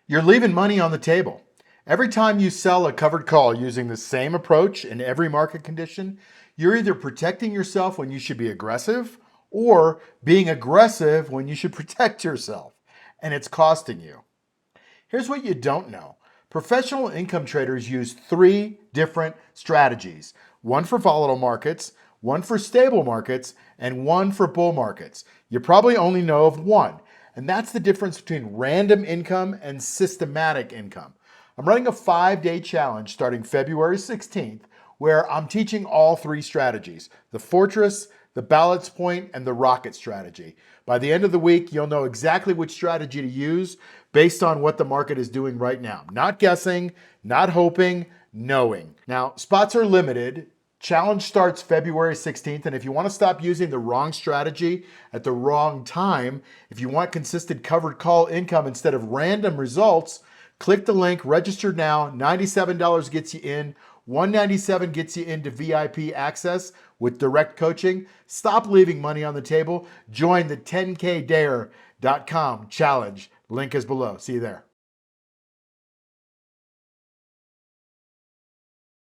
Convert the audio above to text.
You're leaving money on the table. Every time you sell a covered call using the same approach in every market condition, you're either protecting yourself when you should be aggressive or being aggressive when you should protect yourself, and it's costing you. Here's what you don't know. Professional income traders use three different strategies: one for volatile markets, one for stable markets, and one for bull markets. You probably only know of one, and that's the difference between random income and systematic income. I'm running a 5-day challenge starting February 16th where I'm teaching all three strategies: the fortress, the balance point, and the rocket strategy. By the end of the week, you'll know exactly which strategy to use based on what the market is doing right now. Not guessing, not hoping, knowing. Now, spots are limited. Challenge starts February 16th, and if you want to stop using the wrong strategy at the wrong time, if you want consistent covered call income instead of random results, click the link, register now. $97 gets you in. $197 gets you into VIP access with direct coaching. Stop leaving money on the table. Join the 10kdare.com challenge. Link is below. See you there.